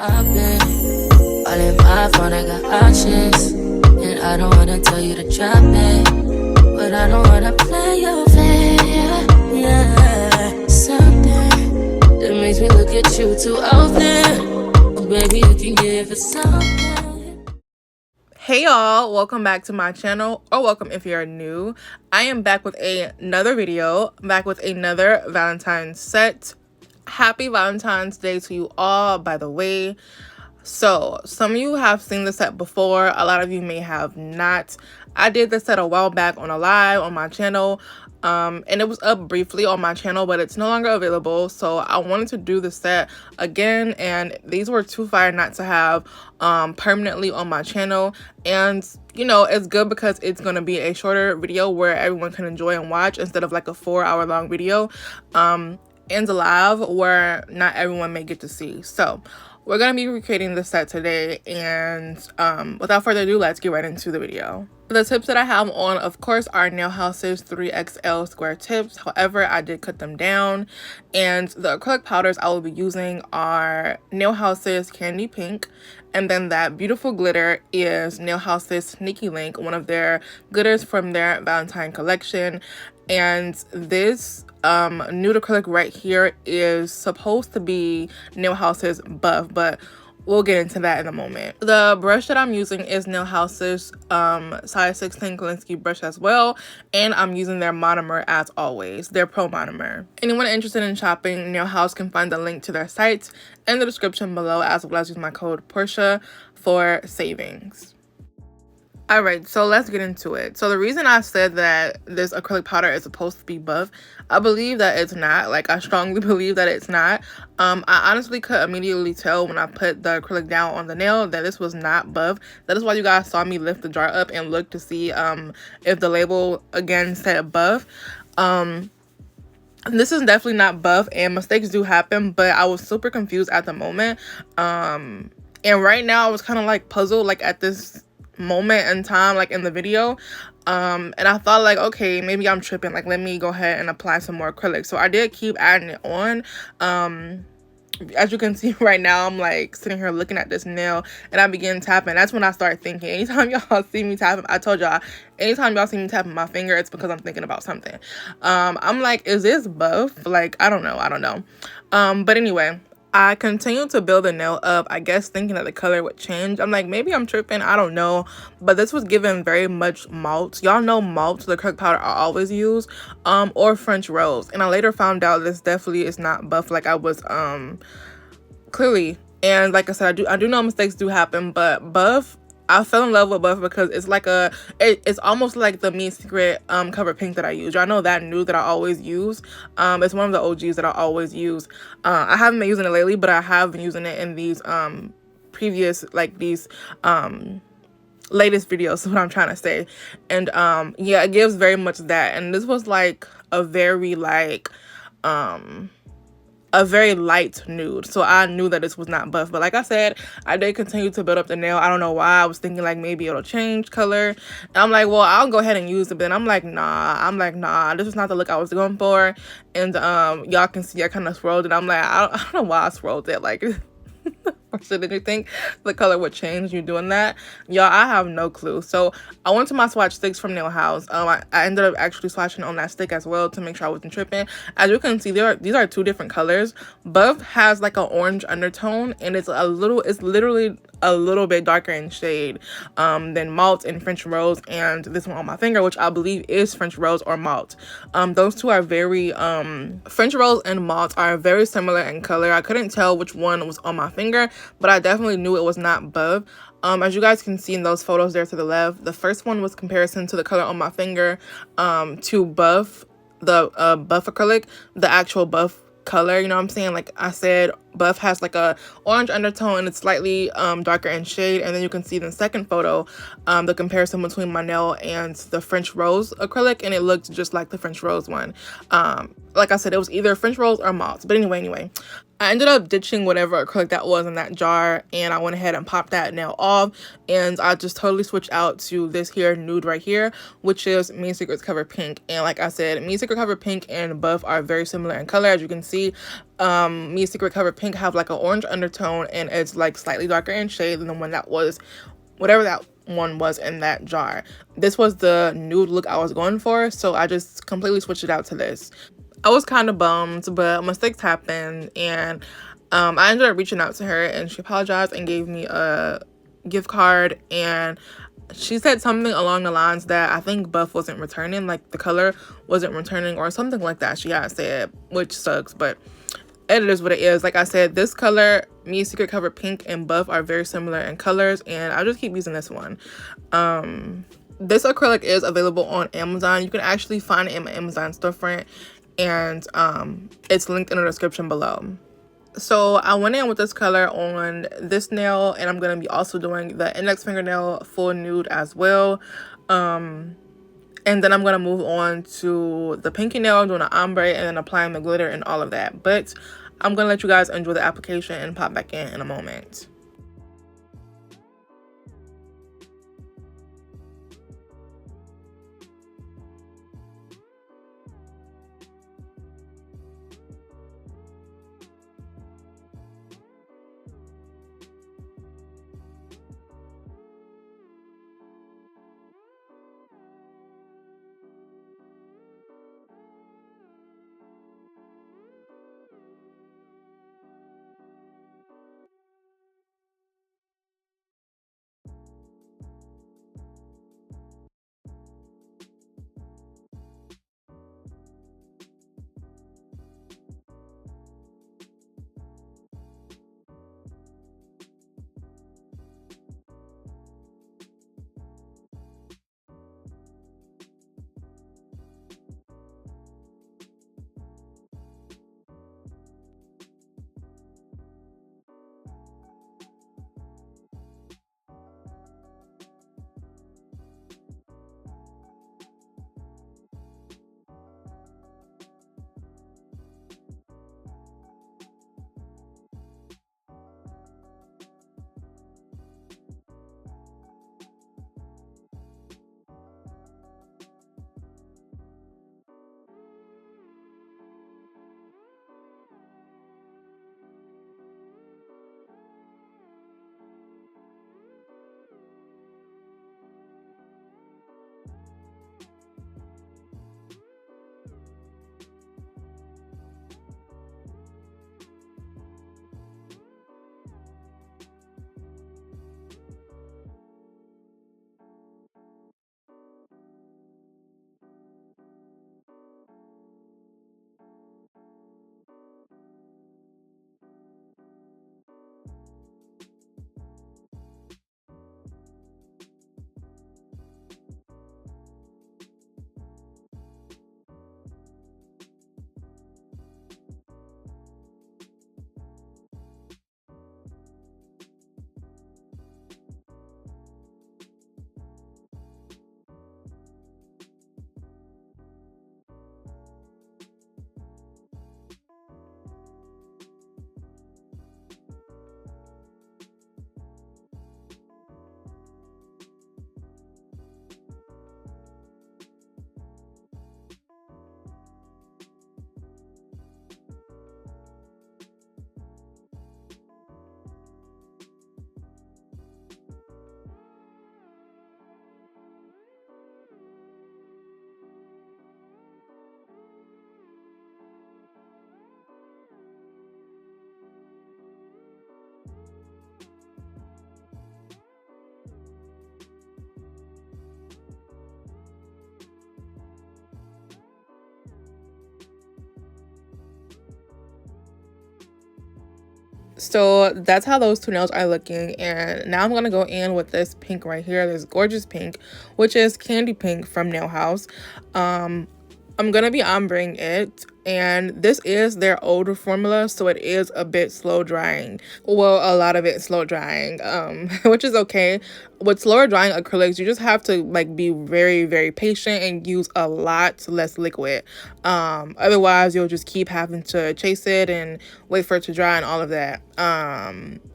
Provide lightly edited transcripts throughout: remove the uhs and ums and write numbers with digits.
I've been all in my phone, I got options. And I don't wanna tell you to drop it, but I don't wanna play your fair. Yeah, something that makes me look at you too often. Baby, you can give it something. Hey y'all, welcome back to my channel, or welcome if you're new. I am back with another video, back with another Valentine's set. Happy Valentine's Day to you all, by the way. So some of you have seen the set before, a lot of you may have not. I did this set a while back on a live on my channel, and it was up briefly on my channel, but it's no longer available. So I wanted to do the set again, and these were too fire not to have permanently on my channel. And you know, it's good because it's going to be a shorter video where everyone can enjoy and watch instead of like a 4-hour long video in the live where not everyone may get to see. So we're going to be recreating the set today, and without further ado, let's get right into the video. The tips that I have on, of course, are Nail House's 3XL square tips. However, I did cut them down, and the acrylic powders I will be using are Nail House's Candy Pink, and then that beautiful glitter is Nail House's Sneaky Link, one of their glitters from their Valentine collection. And this nude acrylic right here is supposed to be Nail House's Buff, but we'll get into that in a moment. The brush that I'm using is Nail House's size 16 Kolinsky brush as well, and I'm using their monomer as always, their pro monomer. Anyone interested in shopping Nail House can find the link to their site in the description below, as well as use my code Porche for savings. Alright, so let's get into it. So the reason I said that this acrylic powder is supposed to be buff, I believe that it's not. Like, I strongly believe that it's not. I honestly could immediately tell when I put the acrylic down on the nail that this was not buff. That is why you guys saw me lift the jar up and look to see if the label again said buff. This is definitely not buff, and mistakes do happen, but I was super confused at the moment. And right now I was kind of like puzzled, like at this moment in time, like in the video, and I thought like, okay, maybe I'm tripping, like let me go ahead and apply some more acrylic. So I did keep adding it on. As you can see right now, I'm like sitting here looking at this nail, and I begin tapping. That's when I start thinking. Anytime y'all see me tapping, I told y'all, anytime y'all see me tapping my finger, it's because I'm thinking about something. I'm like, is this buff? Like, I don't know. But anyway, I continued to build the nail up, I guess thinking that the color would change. I'm like, maybe I'm tripping, I don't know. But this was given very much malt. Y'all know malt, the acrylic powder I always use, or French rose. And I later found out this definitely is not buff like I was clearly. And like I said, I do know mistakes do happen, but buff, I fell in love with buff because it's like it's almost like the Me Secret Cover Pink that I use. Y'all know that nude that I always use. It's one of the OGs that I always use. I haven't been using it lately, but I have been using it in these previous, like these latest videos is what I'm trying to say. And yeah, it gives very much that. And this was like a very like a very light nude, so I knew that this was not buff. But like I said, I did continue to build up the nail. I don't know why. I was thinking like maybe it'll change color, and I'm like, well, I'll go ahead and use it. But then I'm like, nah, this is not the look I was going for. And y'all can see I kind of swirled it. I'm like, I don't know why I swirled it, like or did you think the color would change you doing that? Y'all, I have no clue. So I went to my swatch sticks from Nail House. I ended up actually swatching on that stick as well to make sure I wasn't tripping. As you can see, these are two different colors. Buff has like an orange undertone, and it's literally a little bit darker in shade than malt and French rose, and this one on my finger, which I believe is French rose or malt. Those two are very French rose and malt are very similar in color. I couldn't tell which one was on my finger, but I definitely knew it was not buff. As you guys can see in those photos there to the left, the first one was comparison to the color on my finger to buff, the buff acrylic, the actual buff color, you know what I'm saying? Like I said, buff has like a orange undertone and it's slightly darker in shade. And then you can see in the second photo the comparison between my nail and the French rose acrylic, and it looked just like the French rose one. Like I said, it was either French rose or malt. But anyway, I ended up ditching whatever acrylic that was in that jar, and I went ahead and popped that nail off, and I just totally switched out to this here nude right here, which is Me Secret's Cover Pink. And like I said, Me Secret Cover Pink and buff are very similar in color. As you can see, Me Secret Cover Pink have like an orange undertone, and it's like slightly darker in shade than the one that was, whatever that one was in that jar. This was the nude look I was going for, so I just completely switched it out to this. I was kind of bummed, but mistakes happen, and I ended up reaching out to her, and she apologized and gave me a gift card, and she said something along the lines that I think buff wasn't returning, like the color wasn't returning or something like that she had said, which sucks, but it is what it is. Like I said, this color, Me Secret Cover Pink and buff, are very similar in colors, and I'll just keep using this one. This acrylic is available on Amazon. You can actually find it in my Amazon storefront, and it's linked in the description below. So I went in with this color on this nail, and I'm going to be also doing the index fingernail full nude as well. And then I'm going to move on to the pinky nail, doing an ombre, and then applying the glitter and all of that. But I'm going to let you guys enjoy the application and pop back in a moment. So that's how those two nails are looking, and now I'm gonna go in with this pink right here, this gorgeous pink, which is Candy Pink from Nail House. I'm gonna be ombreing it, and this is their older formula, so it is a bit slow drying. Well, a lot of it slow drying, which is okay. With slower drying acrylics, you just have to like be very, very patient and use a lot less liquid. Otherwise you'll just keep having to chase it and wait for it to dry and all of that.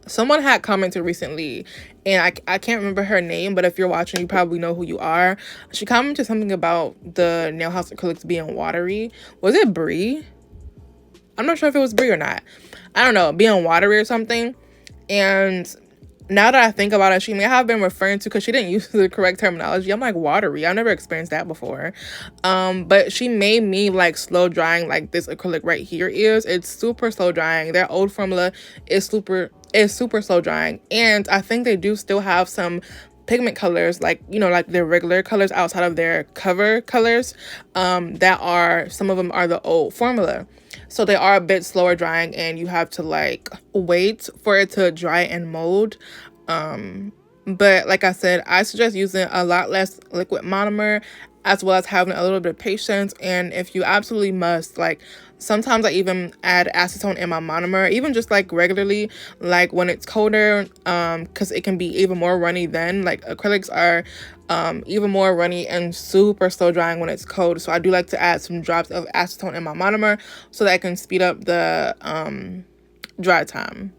Someone had commented recently, and I can't remember her name, but if you're watching, you probably know who you are. She commented something about the Nail House acrylics being watery. Was it Brie? I'm not sure if it was brie or not. I don't know, being watery or something. And now that I think about it, she may have been referring to, because she didn't use the correct terminology. I'm like, watery. I've never experienced that before. But she made me like slow drying, like this acrylic right here is. It's super slow drying. Their old formula is super slow drying. And I think they do still have some pigment colors, like, you know, like their regular colors outside of their cover colors, that are, some of them are the old formula. So they are a bit slower drying, and you have to like wait for it to dry and mold. But like I said, I suggest using a lot less liquid monomer, as well as having a little bit of patience. And if you absolutely must, like, sometimes I even add acetone in my monomer, even just like regularly, like when it's colder, because it can be even more runny then. Like acrylics are even more runny and super slow drying when it's cold. So I do like to add some drops of acetone in my monomer so that I can speed up the dry time.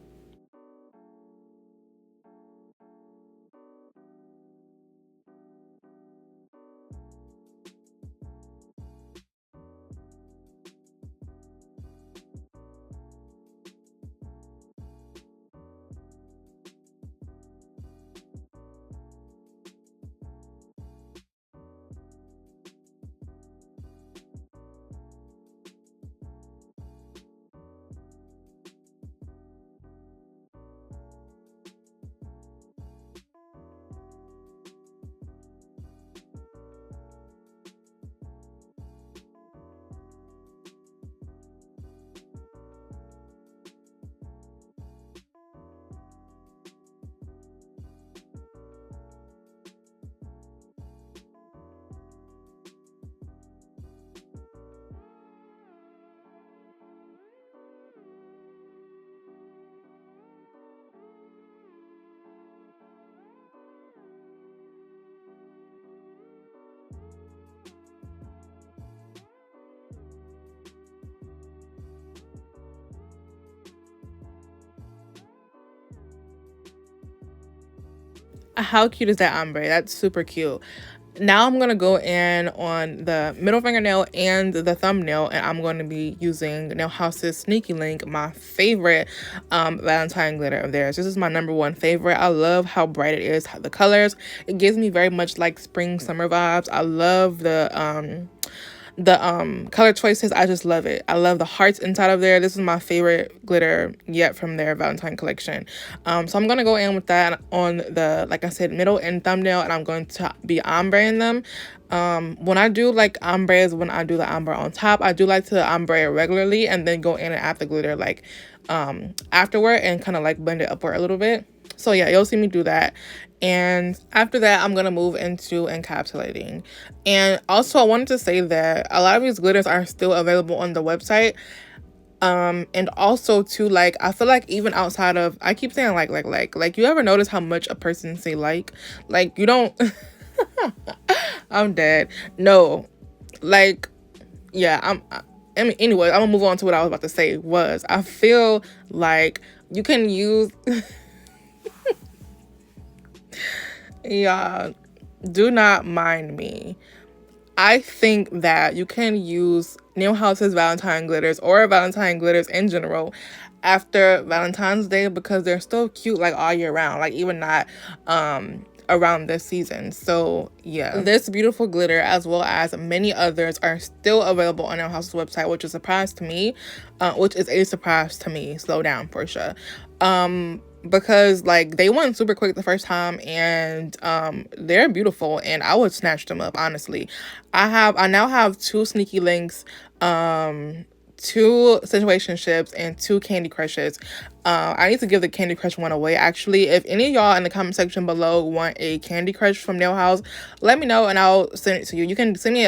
How cute is that ombre? That's super cute. Now I'm going to go in on the middle fingernail and the thumbnail, and I'm going to be using Nail House's Sneaky Link, my favorite Valentine glitter of theirs. This is my #1 favorite. I love how bright it is, the colors. It gives me very much like spring, summer vibes. I love the color choices. I just love it. I love the hearts inside of there. This is my favorite glitter yet from their Valentine collection. So I'm gonna go in with that on the, like I said, middle and thumbnail, and I'm going to be ombreing them. When I do like ombres, when I do the ombre on top, I do like to ombre regularly and then go in and add the glitter like afterward and kind of like blend it upward a little bit. So yeah, you'll see me do that. And after that, I'm going to move into encapsulating. And also, I wanted to say that a lot of these glitters are still available on the website. And also too, like, I feel like even outside of, I keep saying like, you ever notice how much a person say like you don't, I'm dead. No, like, yeah, I mean, anyway, I'm gonna move on to what I was about to say was, I feel like you can use, yeah, do not mind me. I think that you can use Nail House's Valentine glitters or Valentine glitters in general after Valentine's Day, because they're still cute like all year round, like even not around this season. So yeah, this beautiful glitter as well as many others are still available on Nail House's website, which is a surprise to me, Slow down, Portia. Because like they went super quick the first time, and they're beautiful, and I would snatch them up, honestly. I now have 2 Sneaky Links, 2 Situationships, and 2 Candy Crushes. I need to give the Candy Crush one away, actually. If any of y'all in the comment section below want a Candy Crush from Nail House, let me know and I'll send it to you. You can send me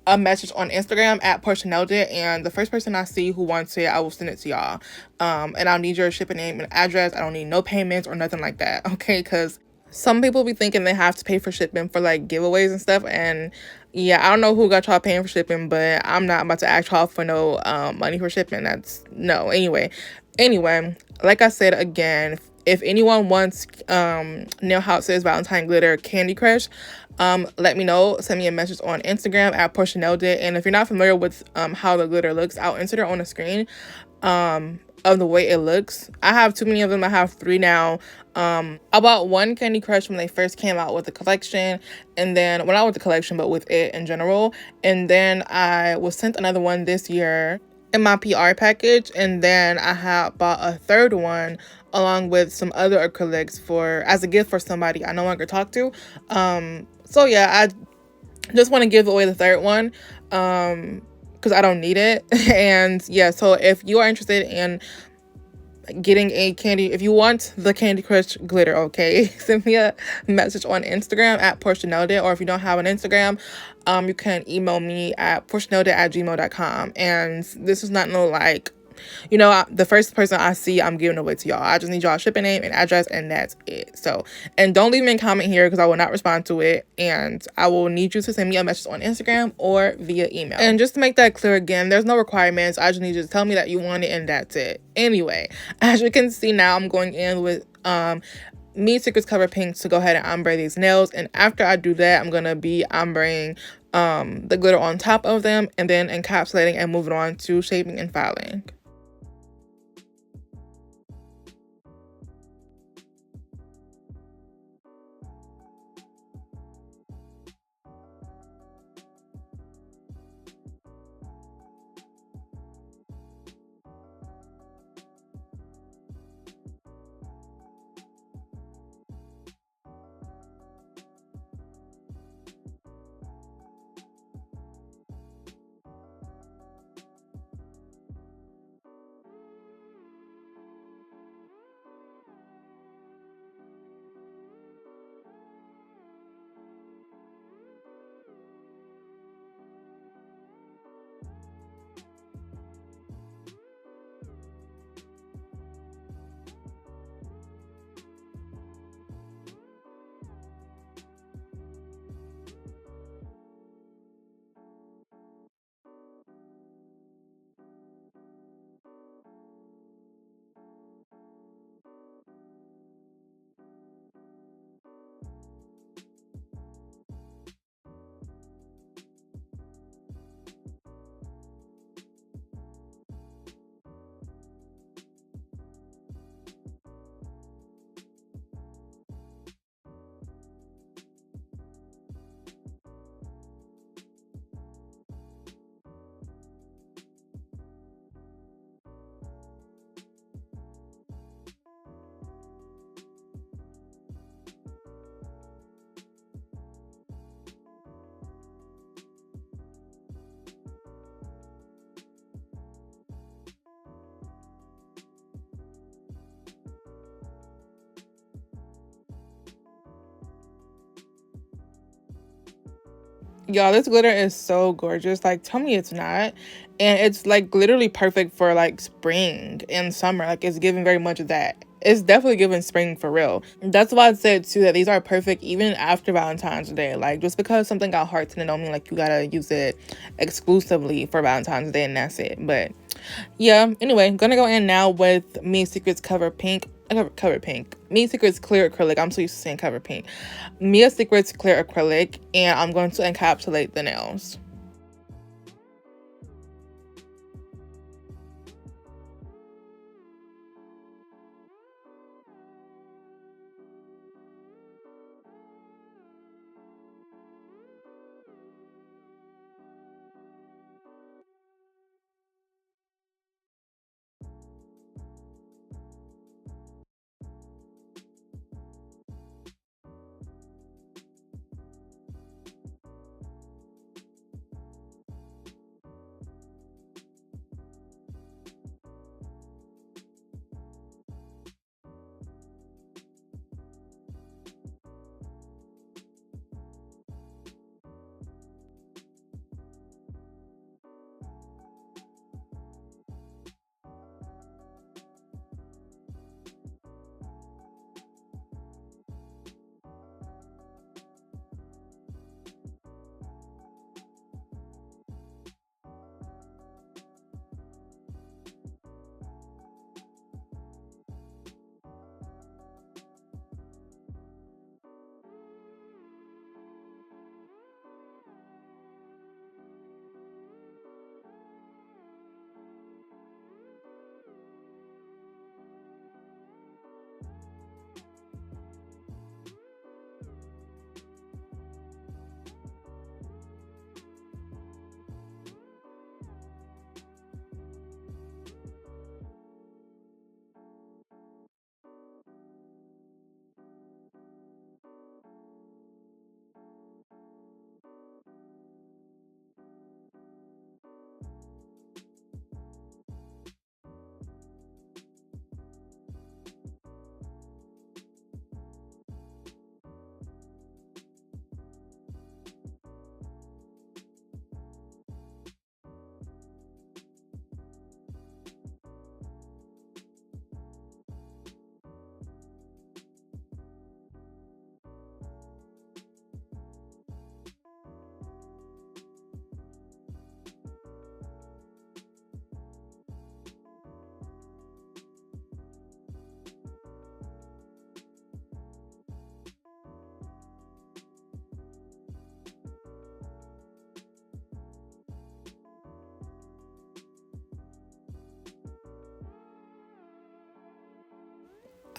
a message on Instagram at Porche Nailedit, and the first person I see who wants it, I will send it to y'all. And I'll need your shipping name and address. I don't need no payments or nothing like that, okay? Because some people be thinking they have to pay for shipping for like giveaways and stuff, and yeah, I don't know who got y'all paying for shipping, but I'm not about to ask y'all for no money for shipping. That's no. Anyway, like I said again, if anyone wants Nail House's Valentine glitter Candy Crush, let me know. Send me a message on Instagram at Porche Nailedit. And if you're not familiar with how the glitter looks, I'll insert it on the screen of the way it looks. I have too many of them. I have 3 now. I bought one Candy Crush when they first came out with the collection, and then, well, not with the collection, but with it in general. And then I was sent another one this year in my PR package, and then I have bought a 3rd one along with some other acrylics as a gift for somebody I no longer talk to. So yeah, I just want to give away the 3rd one because I don't need it. And yeah, so if you are interested in getting if you want the Candy Crush glitter, okay, send me a message on Instagram at Porche Nailedit, or if you don't have an Instagram, you can email me at porchenailedit@gmail.com. And this is not no like, the first person I see, I'm giving away to y'all. I just need y'all shipping name and address, and that's it. So, and don't leave me a comment here because I will not respond to it, and I will need you to send me a message on Instagram or via email. And just to make that clear again, there's no requirements. I just need you to tell me that you want it, and that's it. Anyway, as you can see now, I'm going in with Me Secrets Cover Pink to go ahead and ombre these nails. And after I do that, I'm gonna be ombreing the glitter on top of them, and then encapsulating and moving on to shaping and filing. Y'all, this glitter is so gorgeous. Like, tell me it's not. And it's like literally perfect for like spring and summer. Like, it's giving very much of that. It's definitely giving spring for real. That's why I said too that these are perfect even after Valentine's Day. Like, just because something got heart tinted don't mean like you gotta use it exclusively for Valentine's Day and that's it. But yeah, anyway, I'm gonna go in now with Me Secrets Cover Pink. Me Secrets Clear Acrylic. I'm so used to saying Cover Pink. Me Secrets Clear Acrylic, and I'm going to encapsulate the nails.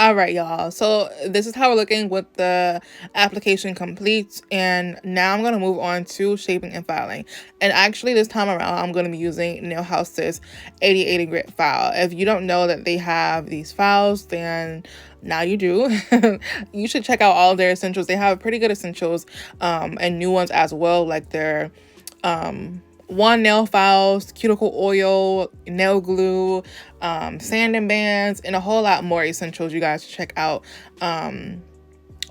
All right, y'all. So this is how we're looking with the application complete. And now I'm going to move on to shaping and filing. And actually this time around, I'm going to be using Nail House's 8080 grit file. If you don't know that they have these files, then now you do. You should check out all their essentials. They have pretty good essentials and new ones as well, like their one nail files, cuticle oil, nail glue, sanding bands, and a whole lot more essentials you guys should check out on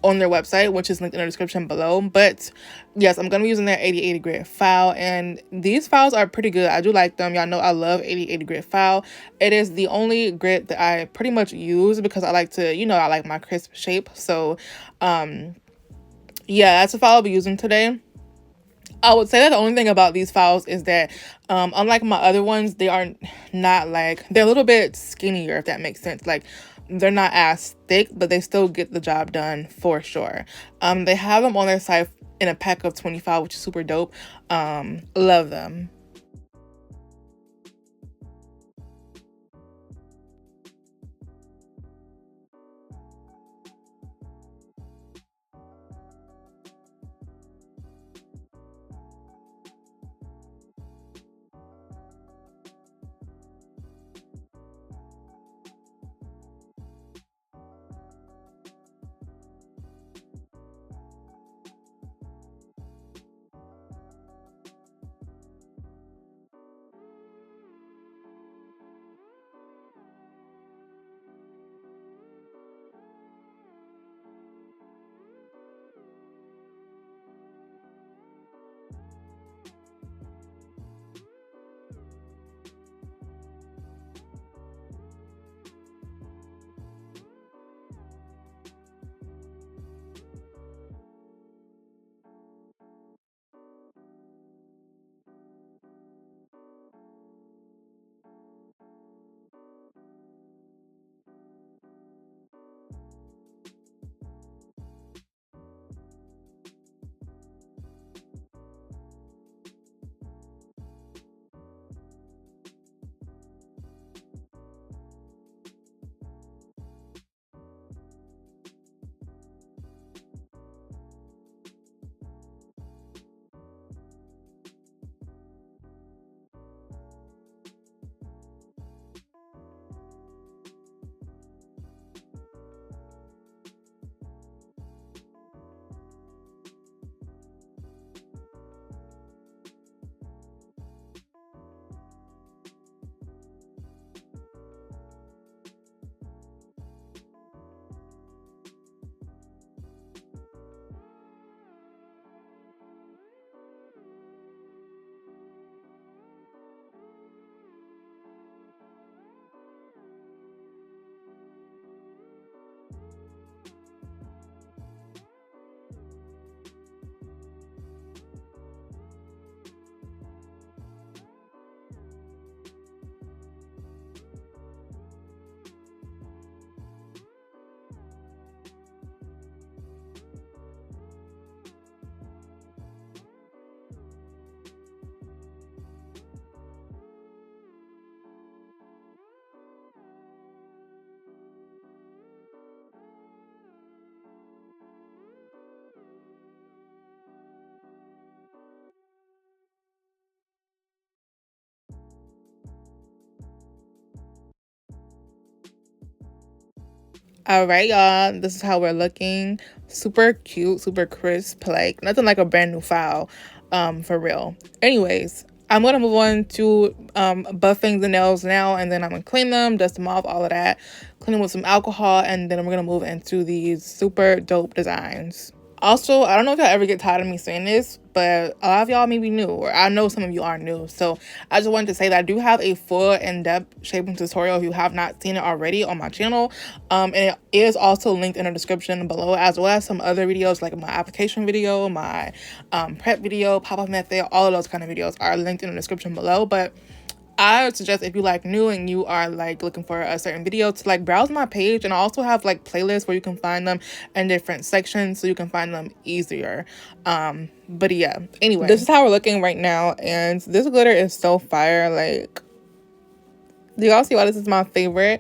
their website, which is linked in the description below. But yes, I'm gonna be using their 8080 grit file, and these files are pretty good. I do like them. Y'all know I love 8080 grit file. It is the only grit that I pretty much use because I like to, you know, I like my crisp shape. So yeah, that's the file I'll be using today. I would say that the only thing about these files is that unlike my other ones, they are not like, they're a little bit skinnier, if that makes sense. Like, they're not as thick, but they still get the job done for sure. They have them on their site in a pack of 25, which is super dope. Love them. All right, y'all, this is how we're looking. Super cute, super crisp, like nothing like a brand new file, for real. Anyways, I'm gonna move on to buffing the nails now, and then I'm gonna clean them, dust them off, all of that, clean them with some alcohol, and then we're gonna move into these super dope designs. Also, I don't know if y'all ever get tired of me saying this, but a lot of y'all may be new, or I know some of you are new. So I just wanted to say that I do have a full in-depth shaping tutorial if you have not seen it already on my channel. And it is also linked in the description below, as well as some other videos like my application video, my prep video, pop-up method, all of those kind of videos are linked in the description below. But I would suggest if you like new and you are like looking for a certain video to like browse my page, and I also have like playlists where you can find them in different sections so you can find them easier. But yeah, anyway, this is how we're looking right now, and this glitter is so fire. Like, do y'all see why this is my favorite?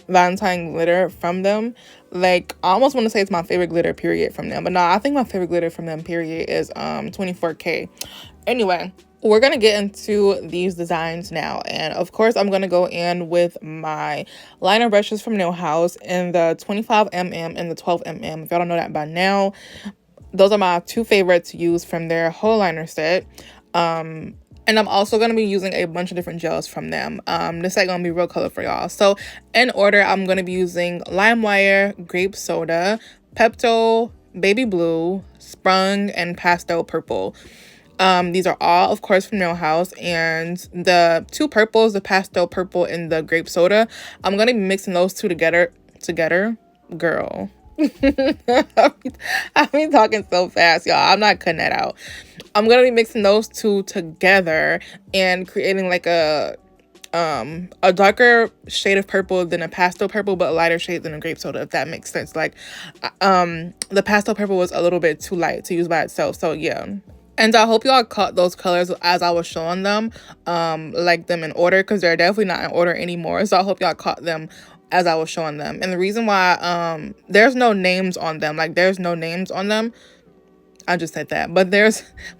Valentine glitter from them. Like, I almost want to say it's my favorite glitter period from them, but no, I think my favorite glitter from them period is 24K. Anyway, we're gonna get into these designs now, and of course I'm gonna go in with my liner brushes from Nail House in the 25mm and the 12mm. If y'all don't know that by now, those are my two favorites to use from their whole liner set. And I'm also going to be using a bunch of different gels from them. This ain't going to be real color for y'all. So in order, I'm going to be using LimeWire, Grape Soda, Pepto, Baby Blue, Sprung, and Pastel Purple. These are all, of course, from Nail House. And the two purples, the Pastel Purple and the Grape Soda, I'm going to be mixing those two together. Girl. I've been talking so fast, y'all. I'm not cutting that out. I'm gonna be mixing those two together and creating like a darker shade of purple than a pastel purple, but a lighter shade than a grape soda, if that makes sense. Like the pastel purple was a little bit too light to use by itself, so yeah. And I hope y'all caught those colors as I was showing them, like them in order, because they're definitely not in order anymore. So I hope y'all caught them as I was showing them. And the reason why there's no names on them, like there's no names on them. I just said that, but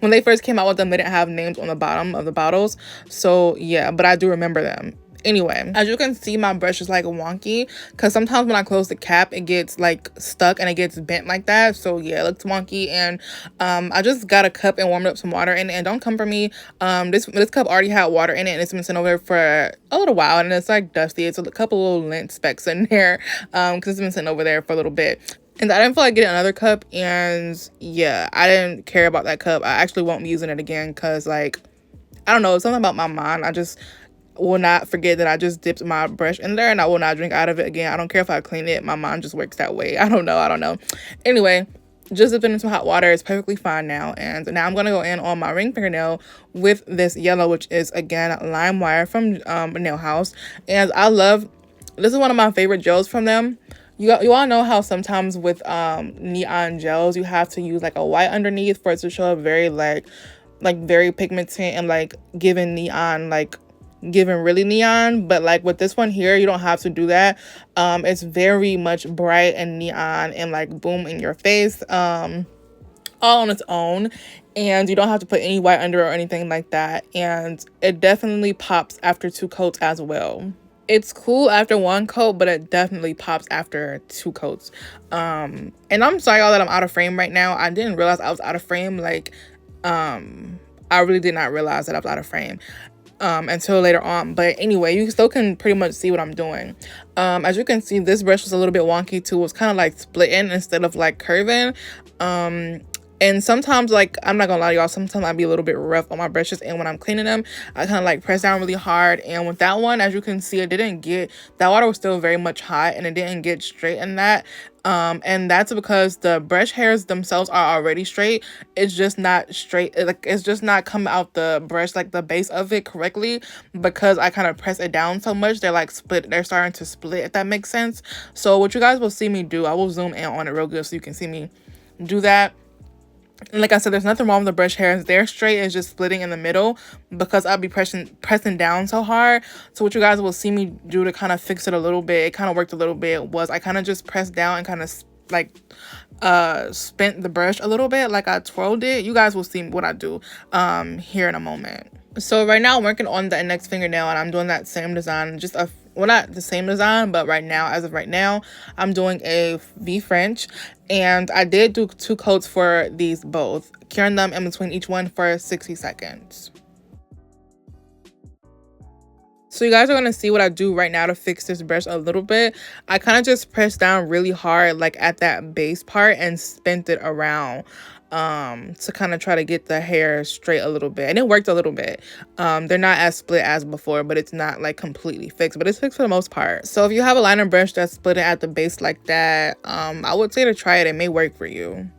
when they first came out with them, they didn't have names on the bottom of the bottles. So yeah, but I do remember them. Anyway, as you can see, my brush is like wonky because sometimes when I close the cap, it gets like stuck and it gets bent like that. So yeah, it looks wonky. And I just got a cup and warmed up some water in it. And don't come for me. This cup already had water in it, and it's been sitting over there for a little while, and it's like dusty. It's a couple little lint specks in there because it's been sitting over there for a little bit. And I didn't feel like getting another cup, and yeah, I didn't care about that cup. I actually won't be using it again because, like, I don't know, it's something about my mind. I just will not forget that I just dipped my brush in there, and I will not drink out of it again. I don't care if I clean it. My mind just works that way. I don't know. Anyway, just dipped it into hot water. It's perfectly fine now. And now I'm going to go in on my ring fingernail with this yellow, which is, again, LimeWire from Nail House. And this is one of my favorite gels from them. You all know how sometimes with neon gels you have to use like a white underneath for it to show up very like very pigmented and like giving neon, like giving really neon. But like with this one here, you don't have to do that. It's very much bright and neon and like boom in your face, all on its own, and you don't have to put any white under or anything like that. And it definitely pops after 2 coats as well. It's cool after 1 coat, but it definitely pops after 2 coats. And I'm sorry y'all that I'm out of frame right now. I didn't realize I was out of frame. Like, I really did not realize that I was out of frame until later on. But anyway, you still can pretty much see what I'm doing. As you can see, this brush was a little bit wonky too. It was kind of like splitting instead of like curving. And sometimes, like, I'm not gonna lie to y'all, sometimes I'll be a little bit rough on my brushes, and when I'm cleaning them, I kind of like press down really hard. And with that one, as you can see, that water was still very much hot, and it didn't get straight in that. And that's because the brush hairs themselves are already straight. It's just not straight, like it's just not coming out the brush, like the base of it correctly, because I kind of press it down so much. They're starting to split, if that makes sense. So what you guys will see me do, I will zoom in on it real good so you can see me do that. And like I said, there's nothing wrong with the brush hairs. They're straight. It's just splitting in the middle because I'll be pressing down so hard. So what you guys will see me do to kind of fix it a little bit, it kind of worked a little bit, was I kind of just pressed down and kind of like spent the brush a little bit, like I twirled it. You guys will see what I do here in a moment. So right now I'm working on the next fingernail, and I'm doing that same design, well, not the same design, but as of right now, I'm doing a V French, and I did do 2 coats for these both, curing them in between each one for 60 seconds. So you guys are going to see what I do right now to fix this brush a little bit. I kind of just pressed down really hard, like at that base part, and spent it around to kind of try to get the hair straight a little bit, and it worked a little bit. They're not as split as before, but it's not like completely fixed, but it's fixed for the most part. So if you have a liner brush that's split at the base like that, I would say to try it. It may work for you.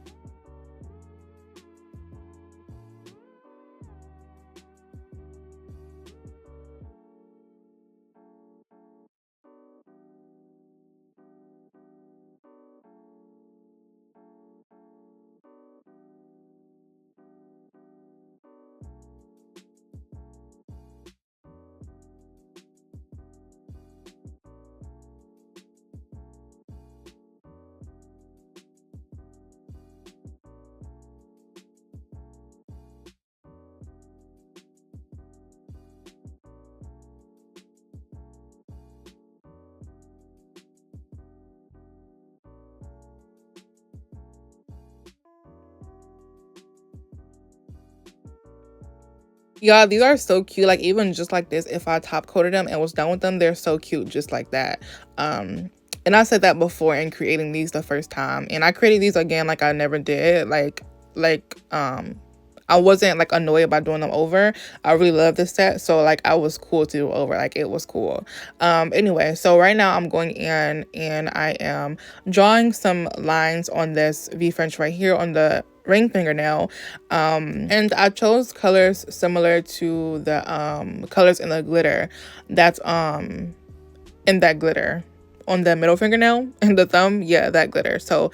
Y'all, these are so cute. Like, even just like this, if I top coated them and was done with them, they're so cute just like that. And I said that before in creating these the first time, and I created these again like I never did. I wasn't like annoyed about doing them over. I really love this set, so like I was cool to do over. Like, it was cool. Anyway, so right now I'm going in and I am drawing some lines on this V French right here on the ring fingernail. And I chose colors similar to the colors in the glitter that's in that glitter on the middle fingernail and the thumb. Yeah, that glitter. So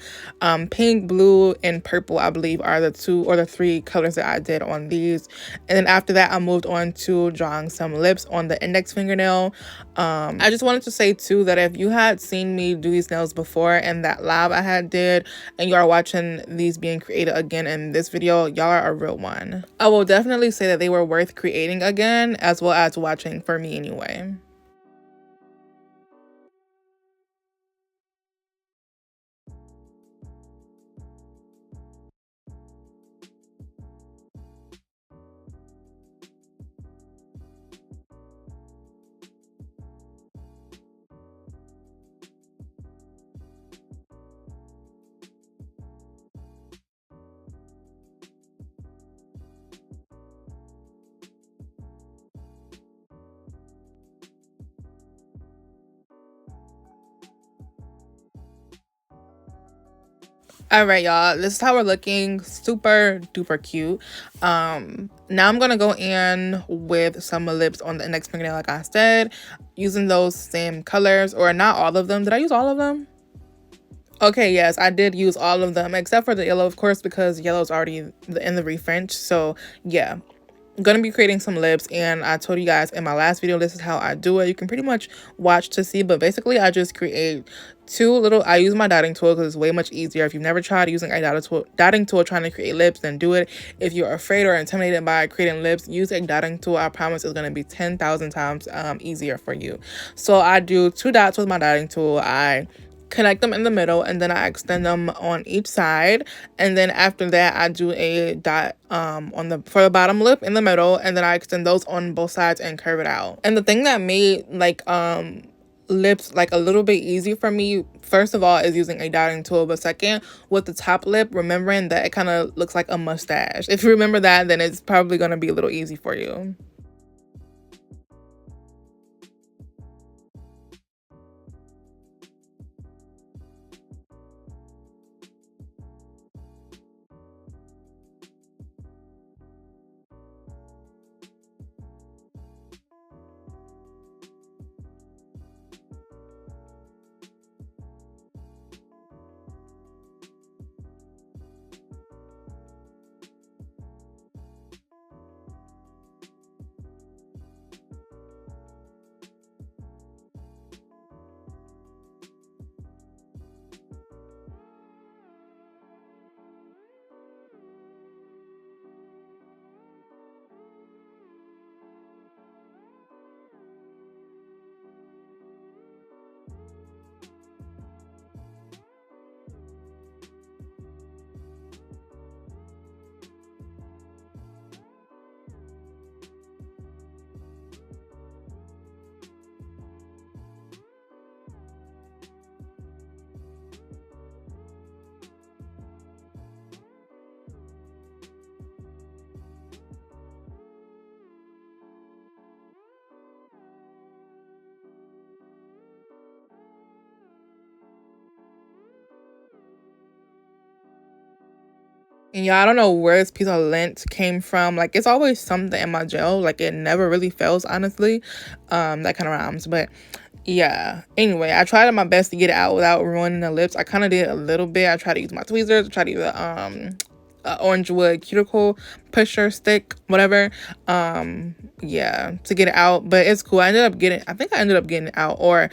pink, blue, and purple, I believe, are the 2 or the 3 colors that I did on these. And then after that, I moved on to drawing some lips on the index fingernail. I just wanted to say too that if you had seen me do these nails before and that live I had did, and you are watching these being created again in this video, y'all are a real one. I will definitely say that they were worth creating again, as well as watching, for me anyway. All right, y'all, this is how we're looking. Super duper cute. Now I'm gonna go in with some lips on the index fingernail, like I said, using those same colors, or not all of them. Did I use all of them? Okay, yes, I did use all of them except for the yellow, of course, because yellow is already in the refrench. So yeah, I'm gonna be creating some lips, and I told you guys in my last video this is how I do it. You can pretty much watch to see, but basically I just create I use my dotting tool because it's way much easier. If you've never tried using a dotting tool trying to create lips, then do it. If you're afraid or intimidated by creating lips, use a dotting tool. I promise it's gonna be 10,000 times easier for you. So I do 2 dots with my dotting tool. I connect them in the middle, and then I extend them on each side, and then after that I do a dot for the bottom lip in the middle, and then I extend those on both sides and curve it out. And the thing that made like lips like a little bit easy for me, first of all, is using a dotting tool, but second, with the top lip, remembering that it kind of looks like a mustache. If you remember that, then it's probably going to be a little easy for you. And y'all, I don't know where this piece of lint came from. Like, it's always something in my gel. Like, it never really fails, honestly. That kind of rhymes. But yeah. Anyway, I tried my best to get it out without ruining the lips. I kind of did a little bit. I tried to use my tweezers. I tried to use a orange wood cuticle pusher stick, whatever. Yeah, to get it out. But it's cool. I think I ended up getting it out. Or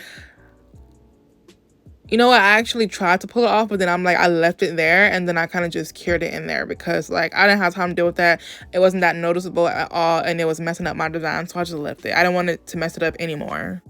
you know what? I actually tried to pull it off, but then I'm like, I left it there, and then I kind of just cured it in there because, like, I didn't have time to deal with that. It wasn't that noticeable at all, and it was messing up my design, so I just left it. I didn't want it to mess it up anymore.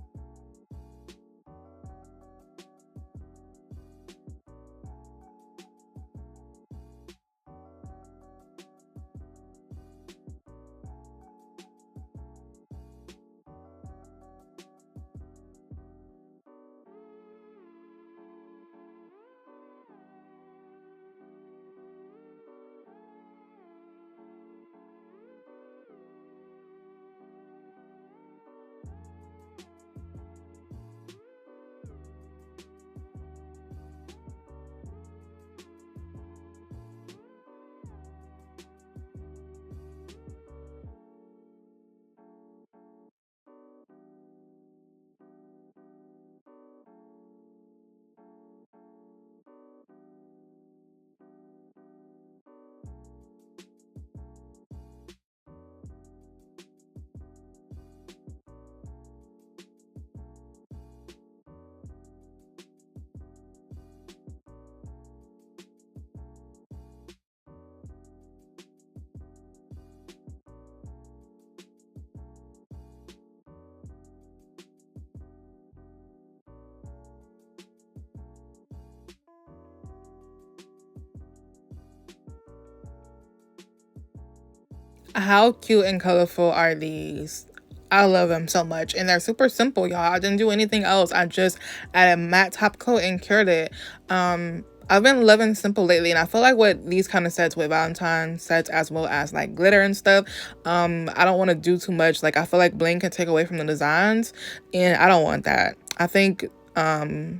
How cute and colorful are these? I love them so much, and they're super simple, y'all. I didn't do anything else. I just added matte top coat and cured it. I've been loving simple lately, and I feel like with these kind of sets, with Valentine sets as well as like glitter and stuff, I don't want to do too much. Like, I feel like bling can take away from the designs, and I don't want that. I think a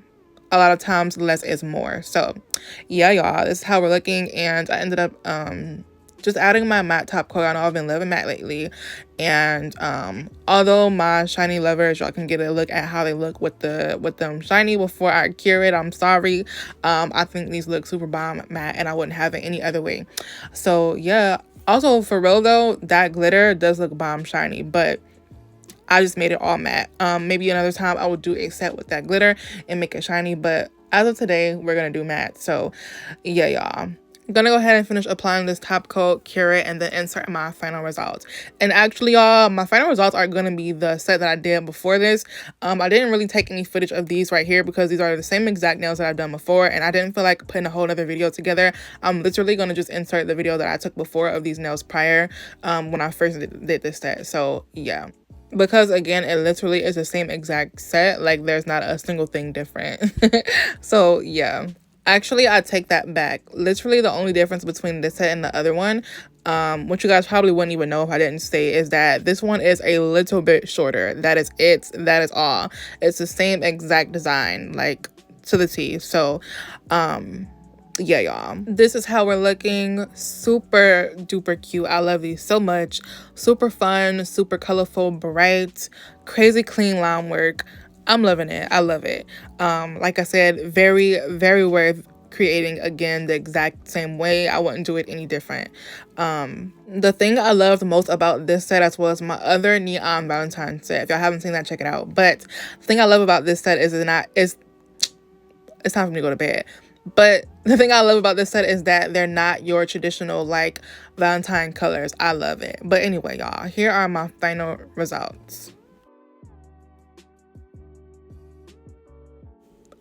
lot of times less is more. So yeah, y'all, this is how we're looking, and I ended up just adding my matte top coat. I know I've been loving matte lately, and although my shiny lovers, y'all can get a look at how they look with them shiny before I cure it. I'm sorry. I think these look super bomb matte, and I wouldn't have it any other way. So yeah. Also, for real though, that glitter does look bomb shiny, but I just made it all matte. Maybe another time I will do a set with that glitter and make it shiny, but as of today, we're gonna do matte. So yeah, y'all, I'm gonna go ahead and finish applying this top coat, cure it, and then insert my final results. And actually, y'all, my final results are gonna be the set that I did before this. I didn't really take any footage of these right here because these are the same exact nails that I've done before, and I didn't feel like putting a whole other video together. I'm literally gonna just insert the video that I took before of these nails prior, when I first did this set. So yeah, because again, it literally is the same exact set. Like, there's not a single thing different. So yeah, actually, I take that back. Literally the only difference between this set and the other one, which you guys probably wouldn't even know if I didn't say, is that this one is a little bit shorter. That is it. That is all. It's the same exact design, like to the T. So yeah, y'all, this is how we're looking. Super duper cute. I love these so much. Super fun, super colorful, bright, crazy clean line work. I'm loving it. I love it. Like I said, very, very worth creating again the exact same way. I wouldn't do it any different. The thing I loved most about this set, as well as my other neon Valentine set, if y'all haven't seen that, check it out. But the thing I love about this set is it's time for me to go to bed. But the thing I love about this set is that they're not your traditional like Valentine colors. I love it. But anyway, y'all, here are my final results.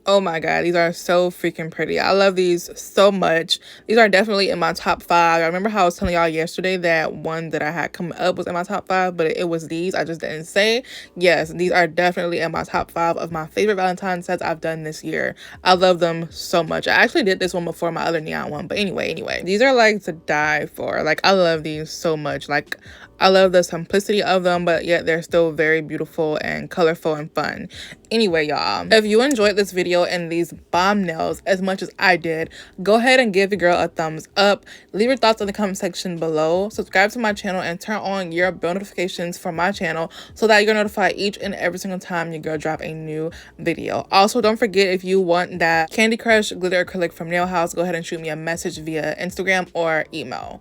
Oh my god, these are so freaking pretty. I love these so much. These are definitely in my top 5. I remember how I was telling y'all yesterday that one that I had come up was in my top 5, but it was these. I just didn't say. Yes, these are definitely in my top 5 of my favorite Valentine sets I've done this year. I love them so much. I actually did this one before my other neon one, but anyway, these are like to die for. Like, I love these so much. Like, I love the simplicity of them, but yet they're still very beautiful and colorful and fun. Anyway, y'all, if you enjoyed this video and these bomb nails as much as I did, go ahead and give the girl a thumbs up. Leave your thoughts in the comment section below. Subscribe to my channel and turn on your bell notifications for my channel so that you're notified each and every single time your girl drop a new video. Also, don't forget, if you want that Candy Crush glitter acrylic from Nail House, go ahead and shoot me a message via Instagram or email.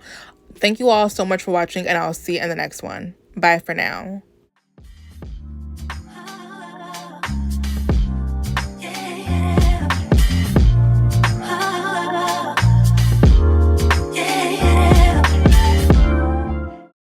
Thank you all so much for watching, and I'll see you in the next one. Bye for now.